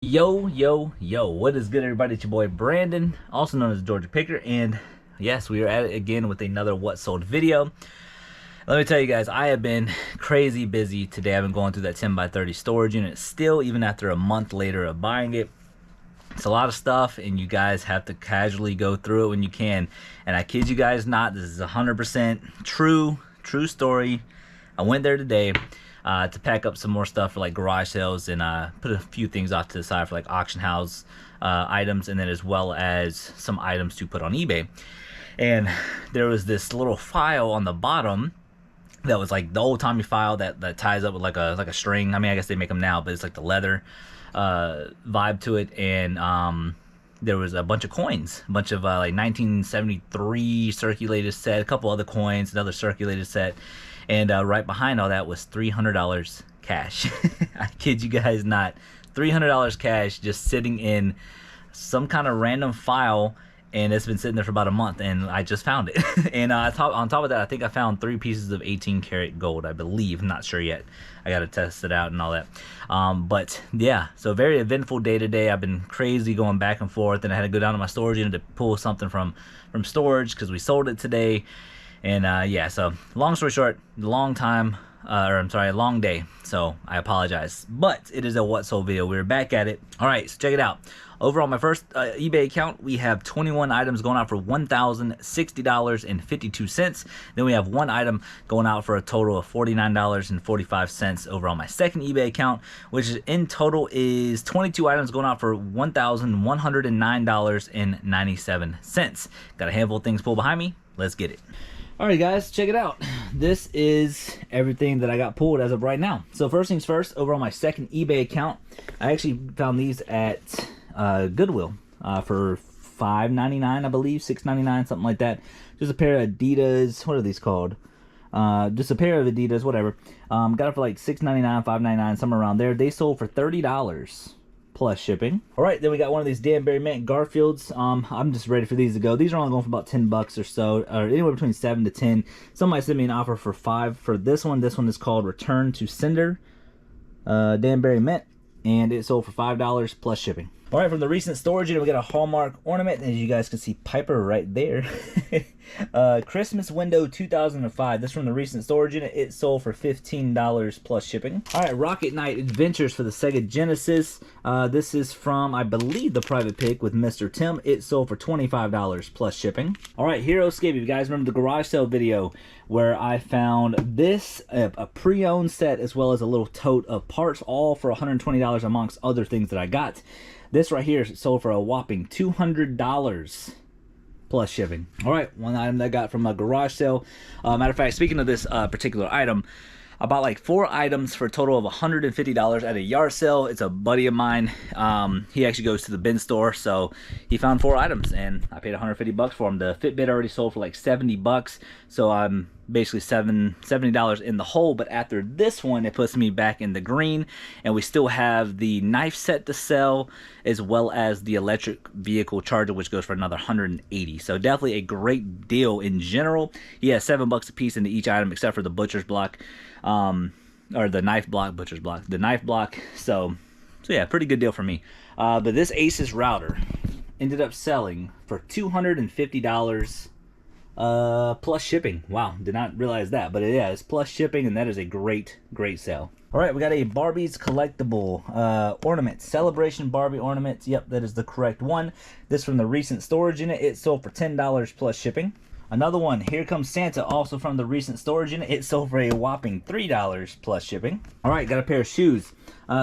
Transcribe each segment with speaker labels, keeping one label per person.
Speaker 1: Yo, what is good, everybody? It's your boy Brandon, also known as Georgia Picker, and yes, we are at it again with another What Sold video. Let me tell you guys, I have been crazy busy today. I've been going through that 10x30 storage unit still, even after a month later of buying it. It's a lot of stuff, and you guys have to casually go through it when you can. And I kid you guys not, this is 100% true story. I went there today to pack up some more stuff for like garage sales, and put a few things off to the side for like auction house items, and then as well as some items to put on eBay. And there was this little file on the bottom that was like the old timey file that ties up with like a string. I mean, I guess they make them now, but it's like the leather vibe to it. And there was a bunch of coins, a bunch of like 1973 circulated set, a couple other coins, another circulated set. And right behind all that was $300 cash. I kid you guys not. $300 cash just sitting in some kind of random file, and it's been sitting there for about a month, and I just found it. And on top of that, I think I found 3 pieces of 18 karat gold, I believe. I'm not sure yet. I got to test it out and all that. But yeah, so very eventful day today. I've been crazy going back and forth, and I had to go down to my storage unit to pull something from storage because we sold it today. And yeah, so long story short, long day, so I apologize, but it is a What Sold video. We're back at it. All right, so check it out. Over on my first eBay account, we have 21 items going out for $1,060.52. Then we have 1 item going out for a total of $49.45 over on my second eBay account, which in total is 22 items going out for $1,109.97. Got a handful of things pulled behind me. Let's get it. Alright guys, check it out. This is everything that I got pulled as of right now. So first things first, over on my second eBay account, I actually found these at Goodwill for $5.99, I believe, $6.99, something like that. Just a pair of Adidas, what are these called? Just a pair of Adidas, whatever. Got it for like $6.99, $5.99, somewhere around there. They sold for $30. Plus shipping. All right, then we got one of these Danbury Mint Garfields. I'm just ready for these to go. These are only going for about 10 bucks or so, or anywhere between 7 to 10. Somebody sent me an offer for 5 for this one. This one is called Return to Sender Danbury Mint, and it sold for $5 plus shipping. All right, from the recent storage unit, we got a Hallmark ornament, and as you guys can see, Piper right there. Christmas window 2005. This from the recent storage unit. It sold for $15 plus shipping. All right, Rocket Knight Adventures for the Sega Genesis. This is from, I believe, the private pick with Mr. Tim. It sold for $25 plus shipping. All right, Hero Escape. You guys remember the garage sale video where I found this, a pre-owned set, as well as a little tote of parts, all for $120 amongst other things that I got. This right here sold for a whopping $200 plus shipping. All right, one item that I got from a garage sale. Matter of fact, speaking of this particular item, I bought like 4 items for a total of $150 at a yard sale. It's a buddy of mine. He actually goes to the bin store, so he found 4 items, and I paid $150 for them. The Fitbit already sold for like 70 bucks, so I'm basically $70 in the hole. But after this one, it puts me back in the green, and we still have the knife set to sell, as well as the electric vehicle charger, which goes for another $180. So definitely a great deal in general. He has $7 a piece into each item, except for the butcher's block, or the knife block, butcher's block, the knife block. So yeah, pretty good deal for me. But this Asus router ended up selling for $250 plus shipping. Wow, did not realize that, but yeah, it's plus shipping, and that is a great sale. All right, we got a Barbie's collectible ornament, Celebration Barbie ornament. Yep, that is the correct one. This from the recent storage unit. It sold for $10 plus shipping. Another one, Here Comes Santa, also from the recent storage unit. It sold for a whopping $3 plus shipping. All right, got a pair of shoes,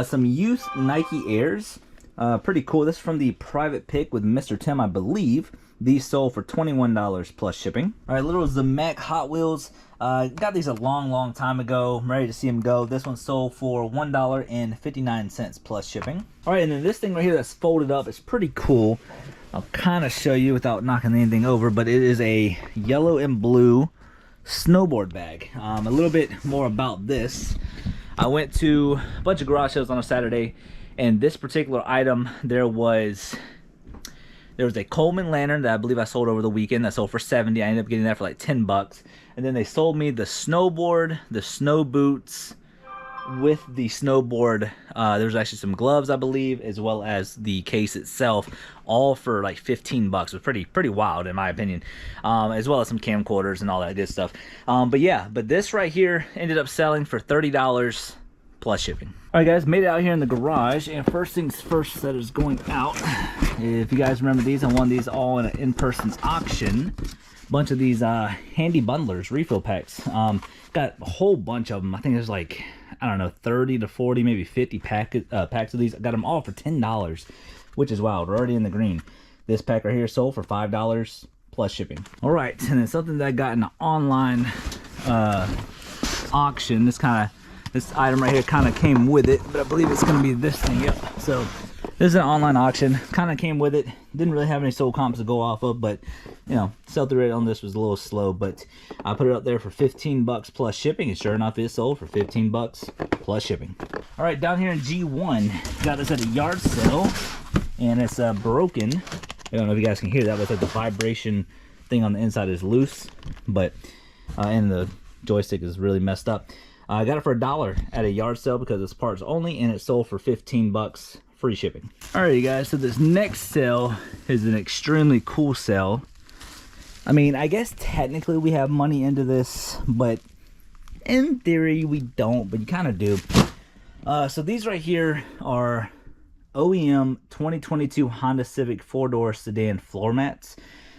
Speaker 1: some youth Nike Airs. Pretty cool. This is from the private pick with Mr. Tim, I believe. These sold for $21 plus shipping. All right, little Zemeck Hot Wheels. Got these a long time ago. I'm ready to see them go. This one sold for $1.59 plus shipping. All right, and then this thing right here that's folded up is pretty cool. I'll kind of show you without knocking anything over, but it is a yellow and blue snowboard bag. A little bit more about this. I went to a bunch of garage sales on a Saturday, and this particular item, there was a Coleman lantern that I believe I sold over the weekend that sold for $70. I ended up getting that for like $10. And then they sold me the snowboard, the snow boots, with the snowboard. There's actually some gloves, I believe, as well as the case itself, all for like 15 bucks. It was pretty wild in my opinion, as well as some camcorders and all that good stuff. But yeah, but this right here ended up selling for $30 plus shipping. All right, guys, made it out here in the garage, and first things first that is going out. If you guys remember these, I won these all in an in-person auction. Bunch of these handy bundlers, refill packs. Got a whole bunch of them. I think there's like, I don't know, 30 to 40, maybe 50 packs of these. I got them all for $10, which is wild. We're already in the green. This pack right here sold for $5 plus shipping. All right, and then something that I got in an online auction. This item right here kind of came with it, but I believe it's going to be this thing. Yep. So this is an online auction. Kind of came with it. Didn't really have any sold comps to go off of, but you know, sell-through rate on this was a little slow. But I put it up there for 15 bucks plus shipping, and sure enough, it sold for 15 bucks plus shipping. All right, down here in G1, got this at a yard sale, and it's broken. I don't know if you guys can hear that, but it's like the vibration thing on the inside is loose, but and the joystick is really messed up. I got it for $1 at a yard sale because it's parts only, and it sold for 15 bucks free shipping. All right, you guys, so this next sale is an extremely cool sale. I mean, I guess technically we have money into this, but in theory we don't, but you kind of do. So these right here are OEM 2022 Honda Civic 4-door sedan floor mats.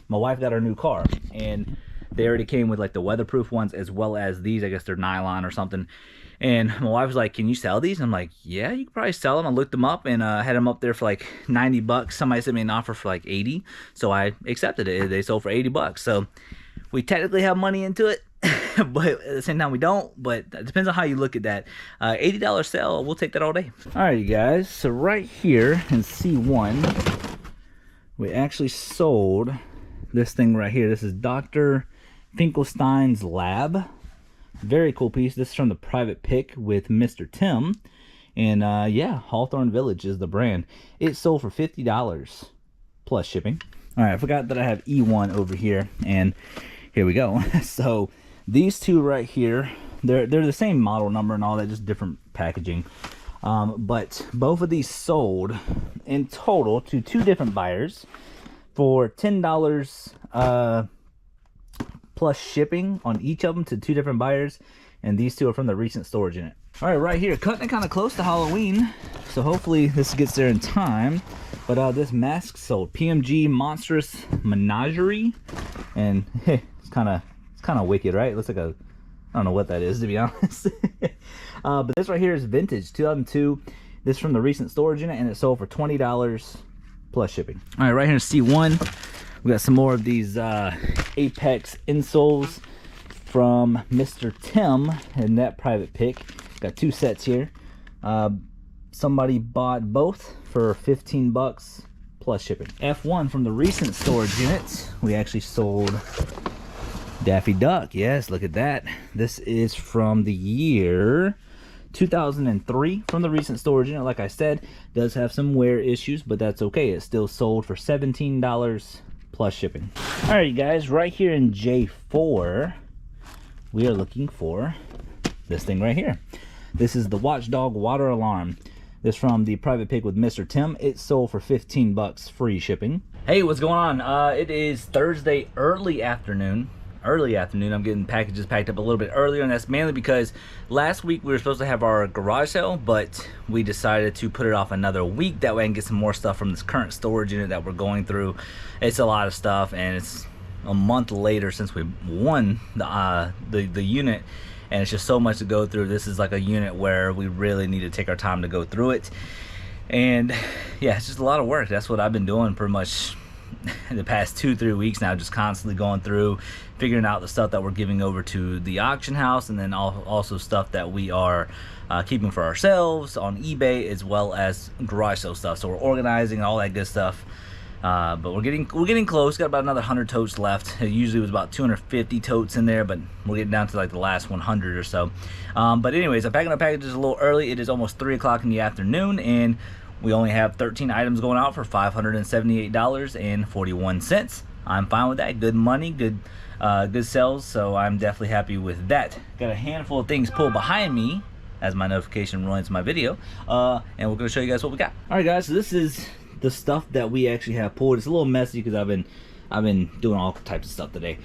Speaker 1: My wife got her new car, and they already came with like the weatherproof ones as well as these. I guess they're nylon or something. And my wife was like, "Can you sell these?" I'm like, "Yeah, you can probably sell them." I looked them up and had them up there for like 90 bucks. Somebody sent me an offer for like 80, so I accepted it. They sold for 80 bucks. So we technically have money into it, but at the same time we don't. But it depends on how you look at that. $80 sale, we'll take that all day. All right, you guys. So right here in C1, we actually sold this thing right here. This is Dr. Finkelstein's Lab. Very cool piece. This is from the private pick with Mr. Tim, and yeah, Hawthorne Village is the brand. It sold for $50 plus shipping. All right, I forgot that I have E1 over here, and here we go. So these two right here, they're the same model number and all that, just different packaging. But both of these sold in total to two different buyers for $10 plus shipping on each of them to two different buyers, and these two are from the recent storage unit. All right here, cutting it kind of close to Halloween, so hopefully this gets there in time. But this mask sold, PMG Monstrous Menagerie, and it's kind of wicked, right? It looks like a, I don't know what that is, to be honest. But this right here is vintage 2002. This is from the recent storage unit, and it sold for $20 plus shipping. All right, right here in C1, we got some more of these Apex insoles from Mr. Tim and that private pick. Got two sets here. Somebody bought both for 15 bucks plus shipping. F1 from the recent storage unit, we actually sold Daffy Duck. Yes, look at that. This is from the year 2003 from the recent storage unit. Like I said, does have some wear issues, but that's okay. It still sold for $17 plus shipping. All right, you guys, right here in J4, we are looking for this thing right here. This is the Watchdog water alarm. This from the private pick with Mr. Tim. It sold for 15 bucks free shipping. Hey, what's going on? It is Thursday early afternoon. I'm getting packages packed up a little bit earlier, and that's mainly because last week we were supposed to have our garage sale, but we decided to put it off another week. That way I can get some more stuff from this current storage unit that we're going through. It's a lot of stuff, and it's a month later since we won the unit, and it's just so much to go through. This is like a unit where we really need to take our time to go through it, and yeah, it's just a lot of work. That's what I've been doing pretty much the past 2-3 weeks now, just constantly going through, figuring out the stuff that we're giving over to the auction house, and then also stuff that we are keeping for ourselves on eBay, as well as garage sale stuff. So we're organizing all that good stuff. But we're getting close. Got about another 100 totes left. It usually was about 250 totes in there, but we're getting down to like the last 100 or so. But anyways, I'm packing up packages a little early. It is almost 3 o'clock in the afternoon, and we only have 13 items going out for $578.41. I'm fine with that. Good money, good sales, so I'm definitely happy with that. Got a handful of things pulled behind me as my notification ruins my video. And we're going to show you guys what we got. All right, guys, so this is the stuff that we actually have pulled. It's a little messy because I've been doing all types of stuff today.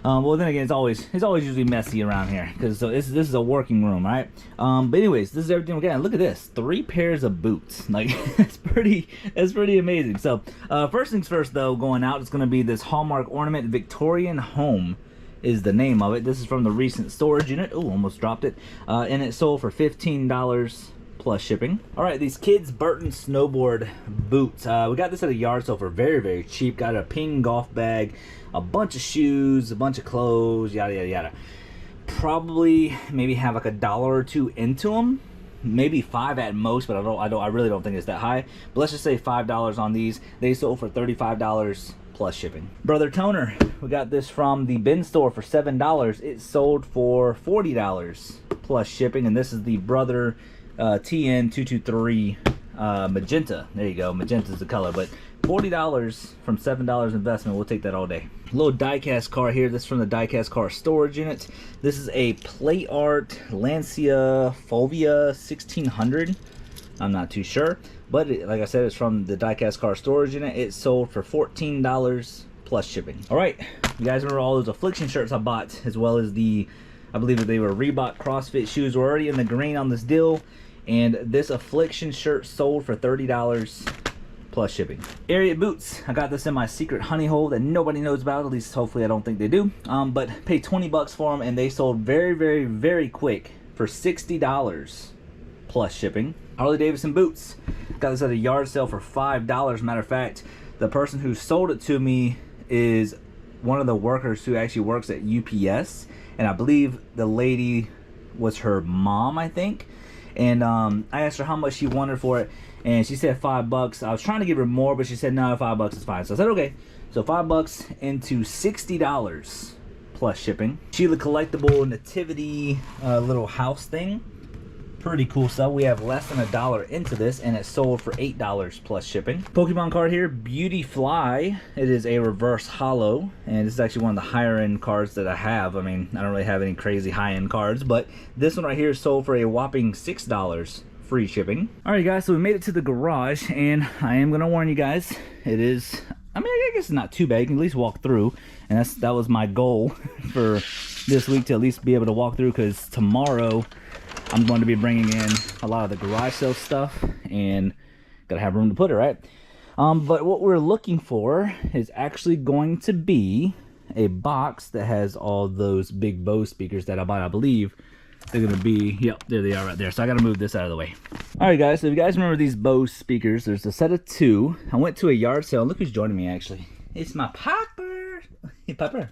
Speaker 1: Well, then again, it's always usually messy around here because this is a working room, right? But anyways, this is everything we got. And look at this, 3 pairs of boots. Like that's pretty amazing. So first things first, though, going out, it's going to be this Hallmark ornament. Victorian Home is the name of it. This is from the recent storage unit. Oh, almost dropped it. And it sold for $15 plus shipping. All right, these kids Burton snowboard boots. We got this at a yard sale for very cheap. Got a ping golf bag, a bunch of shoes, a bunch of clothes, yada yada yada. Probably maybe have like $1 or $2 into them, maybe $5 at most, but I really don't think it's that high. But let's just say $5 on these. They sold for $35 plus shipping. Brother Toner, we got this from the bin store for $7. It sold for $40 plus shipping, and this is the Brother TN223 magenta. There you go, magenta's the color, but $40 from $7 investment. We'll take that all day. Little die-cast car here. This is from the die-cast car storage unit. This is a plate art Lancia Fulvia 1600. I'm not too sure, but like I said, it's from the die-cast car storage unit. It sold for $14 plus shipping. All right, you guys remember all those Affliction shirts I bought, as well as the, I believe that they were Reebok CrossFit shoes. We're already in the green on this deal, and this Affliction shirt sold for $30 plus shipping. Ariat boots, I got this in my secret honey hole that nobody knows about, at least hopefully I don't think they do. But paid 20 bucks for them, and they sold very quick for $60 plus shipping. Harley Davidson boots, got this at a yard sale for $5. Matter of fact, the person who sold it to me is one of the workers who actually works at UPS, and I believe the lady was her mom, I think. And I asked her how much she wanted for it, and she said $5. I was trying to give her more, but she said no, $5 is fine. So I said okay. So $5 into $60 plus shipping. Sheila collectible nativity little house thing. Pretty cool stuff. We have less than $1 into this, and it sold for $8 plus shipping. Pokemon card here, Beauty Fly. It is a reverse holo, and this is actually one of the higher end cards that I have. I mean, I don't really have any crazy high end cards, but this one right here is sold for a whopping $6 free shipping. All right, guys, so we made it to the garage, and I am gonna warn you guys, it is, I mean, I guess it's not too bad. You can at least walk through, and that was my goal for this week, to at least be able to walk through, because tomorrow I'm going to be bringing in a lot of the garage sale stuff, and gotta have room to put it, right? But what we're looking for is actually going to be a box that has all those big Bose speakers that I bought. I believe they're gonna be, yep, there they are right there. So I gotta move this out of the way. All right, guys, so if you guys remember these Bose speakers, there's a set of 2. I went to a yard sale. Look who's joining me, actually. It's my Papa. Hey, Papa.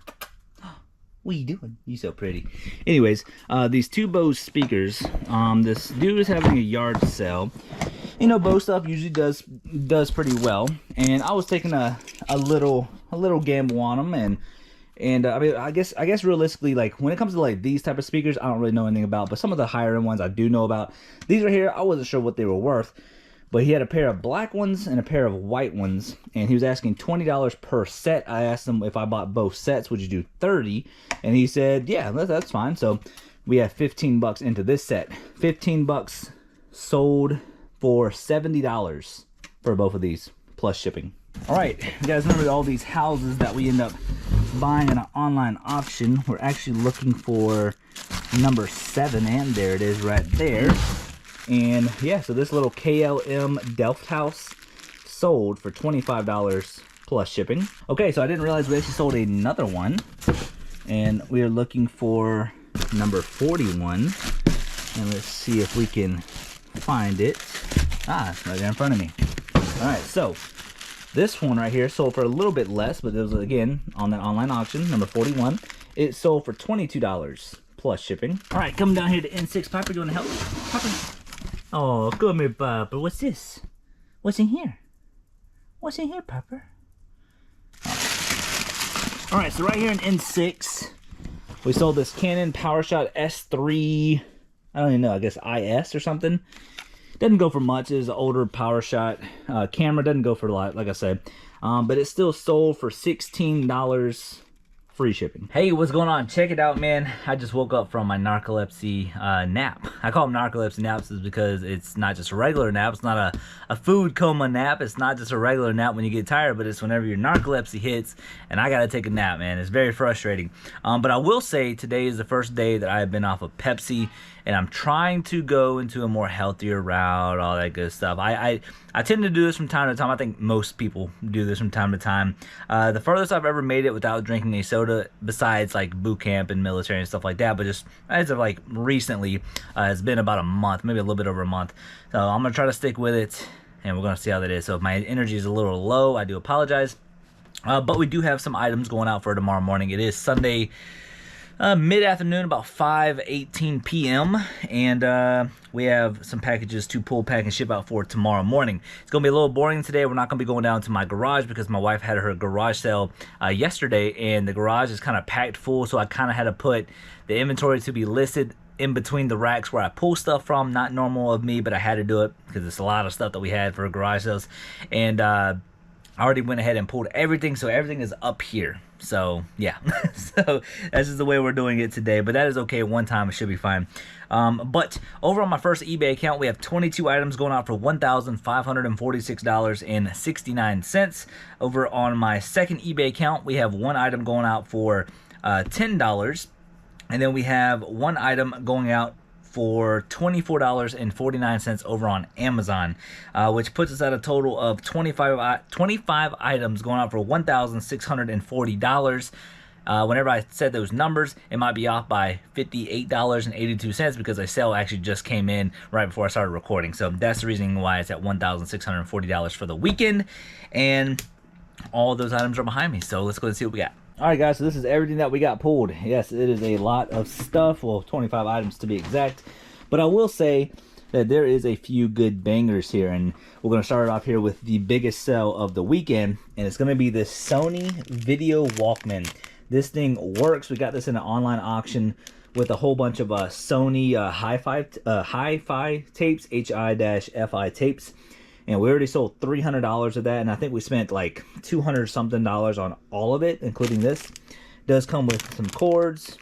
Speaker 1: What are you doing? You so pretty. Anyways, these 2 Bose speakers. This dude is having a yard sale. You know, Bose stuff usually does pretty well, and I was taking a little gamble on them, and I mean, I guess realistically, like when it comes to like these type of speakers, I don't really know anything about, but some of the higher end ones I do know about. These right here, I wasn't sure what they were worth. But he had a pair of black ones and a pair of white ones, and he was asking $20 per set. I asked him if I bought both sets, would you do $30? And he said, yeah, that's fine. So we have 15 bucks into this set. 15 bucks sold for $70 for both of these, plus shipping. All right, you guys remember all these houses that we end up buying in an online auction? We're actually looking for number 7, and there it is right there. And yeah, so this little KLM Delft house sold for $25 plus shipping. Okay, so I didn't realize we actually sold another one, and we are looking for number 41. And let's see if we can find it. Ah, it's right there in front of me. All right, so this one right here sold for a little bit less, but it was again on that online auction, number 41. It sold for $22 plus shipping. All right, coming down here to N6. Piper, do you want to help? Piper. Oh, come here, Papa. What's this? What's in here? What's in here, Papa? All right, so right here in N6, we sold this Canon PowerShot S3. I don't even know. I guess IS or something. Doesn't go for much. It's an older PowerShot camera. Doesn't go for a lot, like I said. But it still sold for $16 free shipping. Hey, what's going on? Check it out, man. I just woke up from my narcolepsy nap. I call them narcolepsy naps is because it's not just a regular nap. It's not a food coma nap. It's not just a regular nap when you get tired, but it's whenever your narcolepsy hits and I gotta take a nap, man. It's very frustrating. But I will say today is the first day that I've been off of Pepsi, and I'm trying to go into a more healthier route, all that good stuff. I tend to do this from time to time. I think most people do this from time to time. The furthest I've ever made it without drinking a soda, besides like boot camp and military and stuff like that, but just as of like recently, it's been about a month, maybe a little bit over a month. So I'm gonna try to stick with it, and we're gonna see how that is. So if my energy is a little low, I do apologize. But we do have some items going out for tomorrow morning. It is Sunday, mid-afternoon, about 5:18 p.m. and we have some packages to pull, pack, and ship out for tomorrow morning. It's gonna be a little boring today. We're not gonna be going down to my garage because my wife had her garage sale yesterday, and the garage is kind of packed full, so I kind of had to put the inventory to be listed in between the racks where I pull stuff from. Not normal of me, but I had to do it because it's a lot of stuff that we had for garage sales, and I already went ahead and pulled everything, so everything is up here. So yeah, so that's just the way we're doing it today, but that is okay. One time it should be fine. But over on my first eBay account, we have 22 items going out for $1,546.69. Over on my second eBay account, we have one item going out for $10, and then we have one item going out for $24.49 over on Amazon, which puts us at a total of 25 items going out for $1,640. Whenever I said those numbers, it might be off by $58.82 because the sale actually just came in right before I started recording. So that's the reason why it's at $1,640 for the weekend, and all those items are behind me. So let's go and see what we got. Alright guys, so this is everything that we got pulled. Yes, it is a lot of stuff, well 25 items to be exact, but I will say that there is a few good bangers here, and we're going to start it off here with the biggest sell of the weekend, and it's going to be this Sony Video Walkman. This thing works. We got this in an online auction with a whole bunch of Sony hi-fi tapes, hi-fi tapes. And we already sold $300 of that, and I think we spent like $200 something on all of it, including this. It does come with some cords,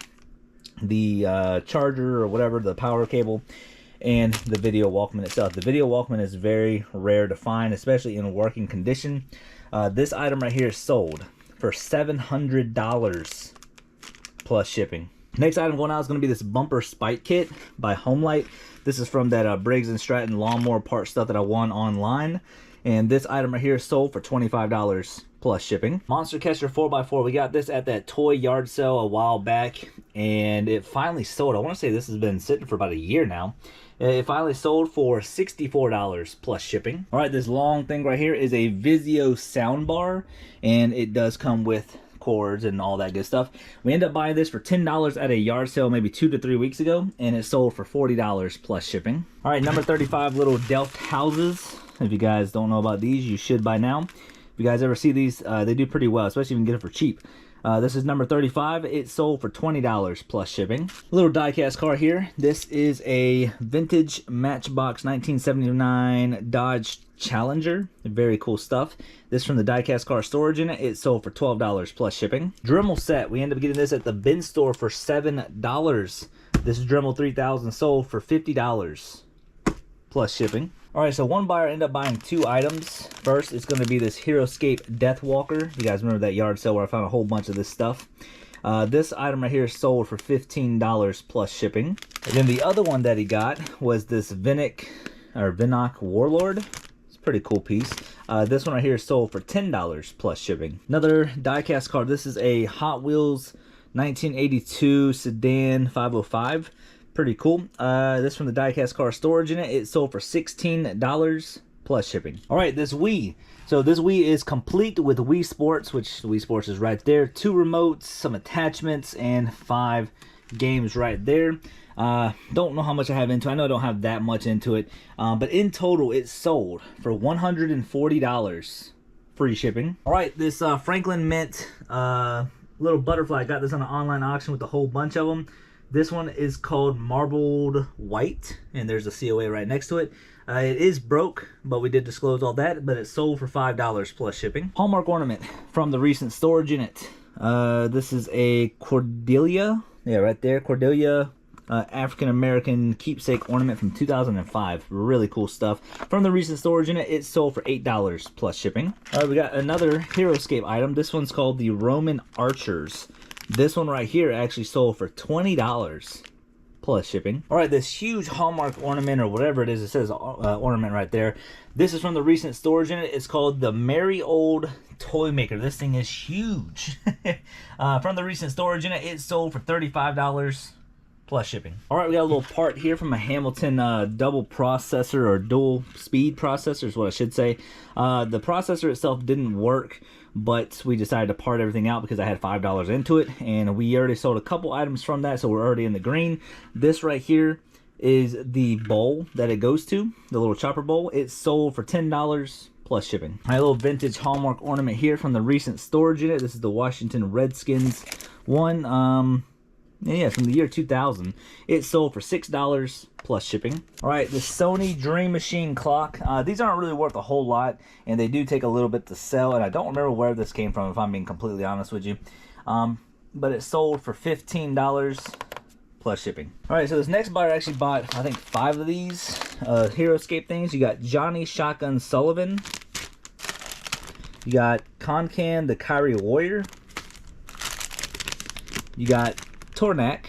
Speaker 1: the charger or whatever, the power cable, and the Video Walkman itself. The Video Walkman is very rare to find, especially in working condition. This item right here is sold for $700 plus shipping. Next item going out is going to be this bumper spike kit by Homelight. This is from that Briggs & Stratton lawnmower part stuff that I won online. And this item right here is sold for $25 plus shipping. Monster Catcher 4x4. We got this at that toy yard sale a while back, and it finally sold. I want to say this has been sitting for about a year now. It finally sold for $64 plus shipping. All right, this long thing right here is a Vizio soundbar, and it does come with cords and all that good stuff. We ended up buying this for $10 at a yard sale maybe 2 to 3 weeks ago, and it sold for $40 plus shipping. All right, number 35, little Delft houses. If you guys don't know about these, you should by now. If you guys ever see these, they do pretty well, especially if you can get them for cheap. This is number 35. It sold for $20 plus shipping. Little diecast car here. This is a vintage Matchbox 1979 Dodge Challenger. Very cool stuff. This from the diecast car storage unit. It sold for $12 plus shipping. Dremel set. We ended up getting this at the bin store for $7. This Dremel 3000 sold for $50 plus shipping. Alright, so one buyer ended up buying 2 items. First, it's going to be this HeroScape Deathwalker. You guys remember that yard sale where I found a whole bunch of this stuff. This item right here sold for $15 plus shipping. And then the other one that he got was this Vinnock Warlord. It's a pretty cool piece. This one right here sold for $10 plus shipping. Another diecast car. This is a Hot Wheels 1982 sedan 505. Pretty cool. This from the diecast car storage unit. It sold for $16 plus shipping. All right, this Wii. So this Wii is complete with Wii Sports, which Wii Sports is right there. 2 remotes, some attachments, and 5 games right there. Don't know how much I have into it. I know I don't have that much into it. But in total, it sold for $140 free shipping. All right, this Franklin Mint little butterfly. I got this on an online auction with a whole bunch of them. This one is called Marbled White, and there's a COA right next to it. It is broke, but we did disclose all that, but it sold for $5 plus shipping. Hallmark ornament from the recent storage unit. This is a Cordelia. Yeah, right there. Cordelia African American keepsake ornament from 2005. Really cool stuff. From the recent storage unit, it sold for $8 plus shipping. All right, we got another HeroScape item. This one's called the Roman Archers. This one right here actually sold for $20 plus shipping. All right, this huge Hallmark ornament or whatever it is, it says ornament right there. This is from the recent storage unit. It's called the Merry Old Toy Maker. This thing is huge. From the recent storage unit, it sold for $35 plus shipping. All right, we got a little part here from a Hamilton double processor or dual speed processor is what I should say. The processor itself didn't work, but we decided to part everything out because I had $5 into it, and we already sold a couple items from that, so we're already in the green. This right here is the bowl that it goes to, the little chopper bowl. It sold for $10 plus shipping. My little vintage Hallmark ornament here from the recent storage unit. This is the Washington Redskins one. Yeah, from the year 2000. It sold for $6 plus shipping. All right, the Sony Dream Machine clock. These aren't really worth a whole lot, and they do take a little bit to sell, and I don't remember where this came from, if I'm being completely honest with you. But it sold for $15 plus shipping. All right, so this next buyer actually bought, I think, 5 of these HeroScape things. You got Johnny Shotgun Sullivan. You got Concan the Kyrie Warrior. You got Tornak.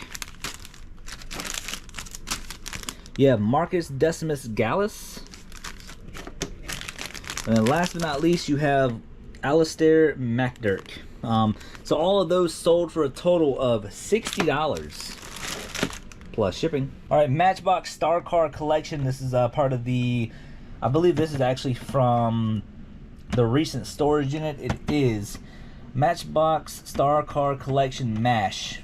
Speaker 1: You have Marcus Decimus Gallus. And then last but not least, you have Alistair McDirk. So all of those sold for a total of $60 plus shipping. All right, Matchbox Star Car Collection. This is part of the, I believe this is actually from the recent storage unit. It is Matchbox Star Car Collection MASH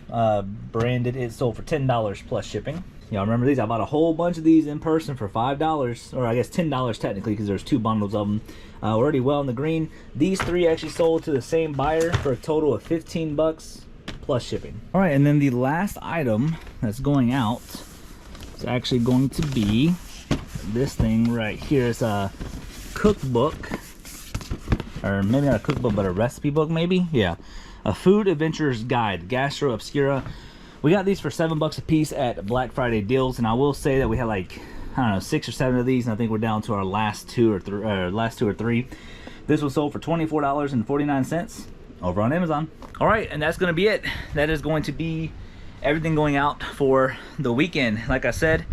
Speaker 1: branded. It sold for $10 plus shipping. Y'all remember these? I bought a whole bunch of these in person for $5, or I guess $10 technically, because there's 2 bundles of them. Already well in the green. These 3 actually sold to the same buyer for a total of $15 plus shipping. All right, and then the last item that's going out is actually going to be this thing right here. It's a cookbook. Or maybe not a cookbook, but a recipe book maybe? Yeah. A Food Adventurer's Guide, Gastro Obscura. We got these for $7 a piece at Black Friday deals, and I will say that we had like, I don't know, 6 or 7 of these, and I think we're down to our last 2 or 3. This was sold for $24.49 over on Amazon. All right, and that's going to be it. That is going to be everything going out for the weekend. Like I said,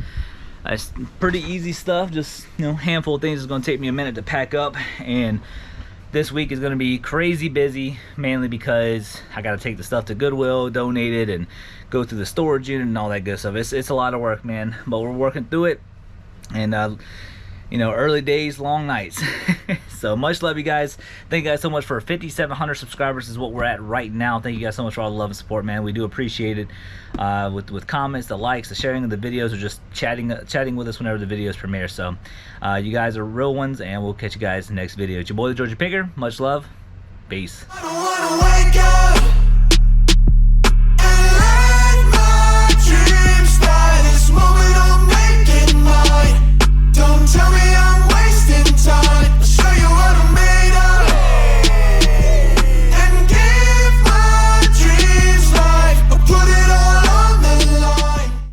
Speaker 1: it's pretty easy stuff, just, you know, handful of things. It's going to take me a minute to pack up, and this week is going to be crazy busy, mainly because I got to take the stuff to Goodwill, donate it, and go through the storage unit and all that good stuff. It's a lot of work, man, but we're working through it. And you know, early days, long nights. So much love, you guys. Thank you guys so much. For 5,700 subscribers is what we're at right now. Thank you guys so much for all the love and support, man. We do appreciate it. With comments, the likes, the sharing of the videos, or just chatting with us whenever the videos premiere. So you guys are real ones, and we'll catch you guys in the next video. It's your boy, the Georgia Pinker. Much love. Peace. I don't wanna wake up.